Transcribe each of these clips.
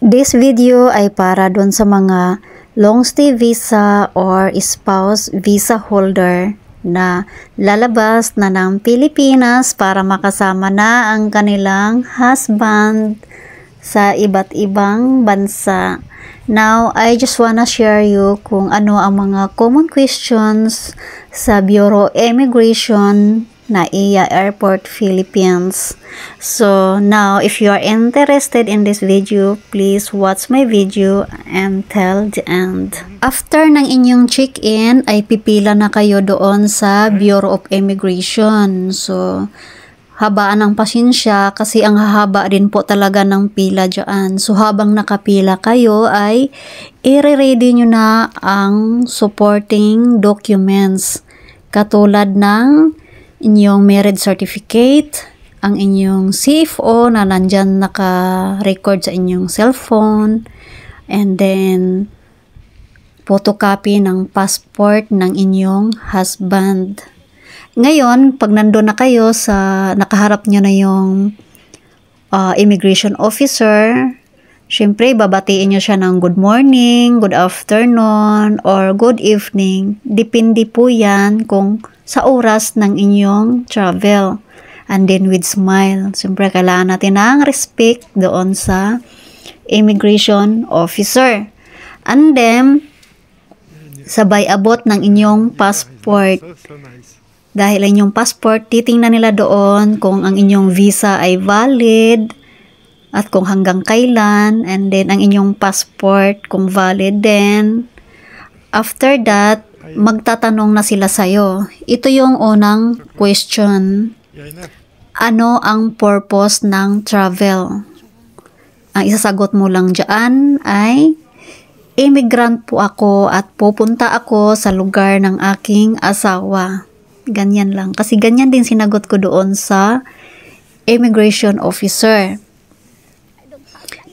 This video ay para doon sa mga long stay visa or spouse visa holder na lalabas na ng Pilipinas para makasama na ang kanilang husband sa iba't ibang bansa. Now, I just wanna share you kung ano ang mga common questions sa Bureau Immigration na iya Airport Philippines. So now, if you are interested in this video, please watch my video until the end. After ng inyong check-in ay pipila na kayo doon sa Bureau of Immigration. So habaan ng pasensya kasi ang hahaba din po talaga ng pila dyan. So habang nakapila kayo ay i-ready nyo na ang supporting documents katulad ng inyong marriage certificate, ang inyong CFO na nandyan naka-record sa inyong cellphone, and then photocopy ng passport ng inyong husband. Ngayon, pag nandun na kayo sa nakaharap nyo na yung immigration officer, syempre babatiin nyo siya ng good morning, good afternoon, or good evening. Depende po yan kung sa oras ng inyong travel. And then with smile. Siyempre, kailangan natin ng respect doon sa immigration officer. And then, sabay abot ng inyong passport. Dahil ang inyong passport, titingnan nila doon kung ang inyong visa ay valid at kung hanggang kailan. And then, ang inyong passport kung valid din. After that, magtatanong na sila sa'yo. Ito yung unang question. Ano ang purpose ng travel? Ang isasagot mo lang dyan ay, immigrant po ako at pupunta ako sa lugar ng aking asawa. Ganyan lang. Kasi ganyan din sinagot ko doon sa immigration officer.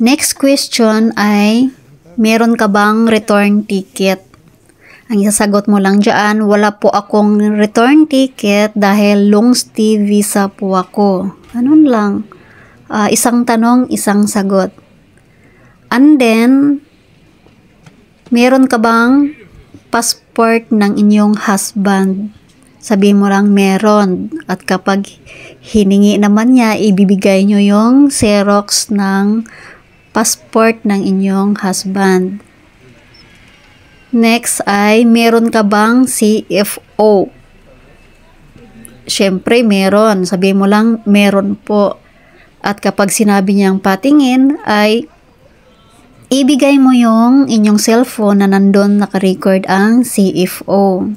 Next question ay, meron ka bang return ticket? Ang isasagot mo lang dyan, wala po akong return ticket dahil long stay visa po ako. Ganun lang. Isang tanong, isang sagot. And then, meron ka bang passport ng inyong husband? Sabihin mo lang meron. At kapag hiningi naman niya, ibibigay nyo yung Xerox ng passport ng inyong husband. Next ay, meron ka bang CFO? Siyempre, meron. Sabihin mo lang, meron po. At kapag sinabi niyang patingin, ay ibigay mo yung inyong cellphone na nandun nakarecord ang CFO.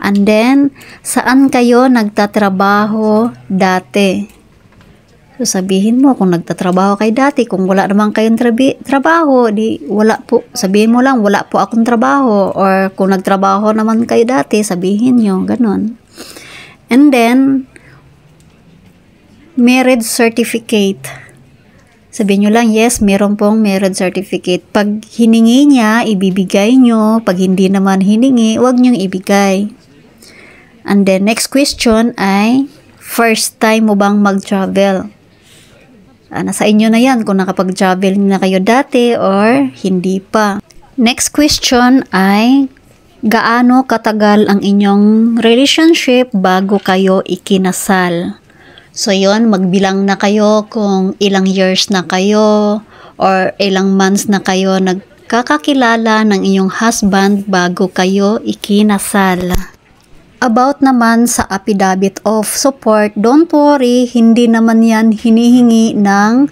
And then, saan kayo nagtatrabaho dati? So, sabihin mo kung nagtatrabaho kayo dati, kung wala naman kayong trabaho, di wala po. Sabihin mo lang, wala po akong trabaho. Or kung nagtrabaho naman kayo dati, sabihin nyo, ganun. And then, marriage certificate. Sabihin nyo lang, yes, meron pong marriage certificate. Pag hiningi niya, ibibigay nyo. Pag hindi naman hiningi, huwag nyong ibigay. And then, next question ay, first time mo bang mag-travel? Nasa inyo na yan kung nakapag-travel na kayo dati or hindi pa. Next question ay, gaano katagal ang inyong relationship bago kayo ikinasal? So yun, magbilang na kayo kung ilang years na kayo or ilang months na kayo nagkakakilala ng inyong husband bago kayo ikinasal. About naman sa affidavit of support, don't worry, hindi naman yan hinihingi ng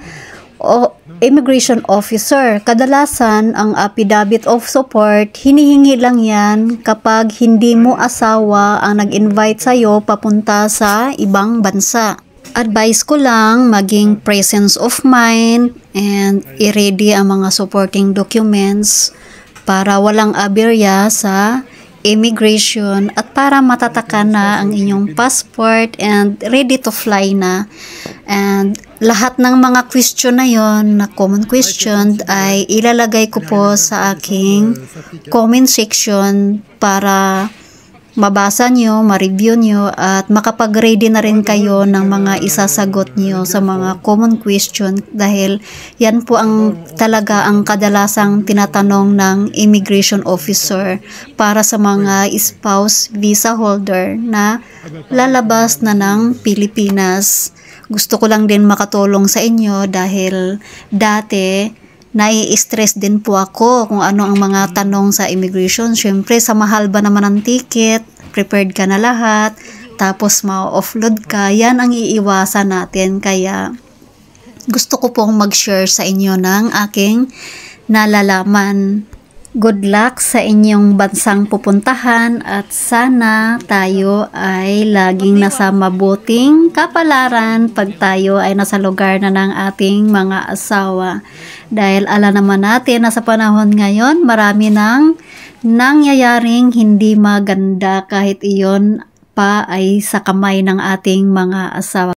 immigration officer. Kadalasan, ang affidavit of support, hinihingi lang yan kapag hindi mo asawa ang nag-invite sa'yo papunta sa ibang bansa. Advice ko lang, maging presence of mind and i-ready ang mga supporting documents para walang aberya sa immigration at para matatakan na ang inyong passport and ready to fly na. And lahat ng mga question na yon, na common question, ay ilalagay ko po sa aking comment section para mabasa nyo, ma-review nyo, at makapag-ready na rin kayo ng mga isasagot nyo sa mga common question, dahil yan po ang talaga ang kadalasang tinatanong ng immigration officer para sa mga spouse visa holder na lalabas na ng Pilipinas. Gusto ko lang din makatulong sa inyo dahil dati nai-stress din po ako kung ano ang mga tanong sa immigration. Syempre, sa mahal ba naman ang ticket, prepared ka na lahat, tapos ma-offload ka, yan ang iiwasan natin. Kaya gusto ko pong mag-share sa inyo ng aking nalalaman. Good luck sa inyong bansang pupuntahan at sana tayo ay laging nasa mabuting kapalaran pag tayo ay nasa lugar na ng ating mga asawa. Dahil alam naman natin na sa panahon ngayon marami nang nangyayaring hindi maganda kahit iyon pa ay sa kamay ng ating mga asawa.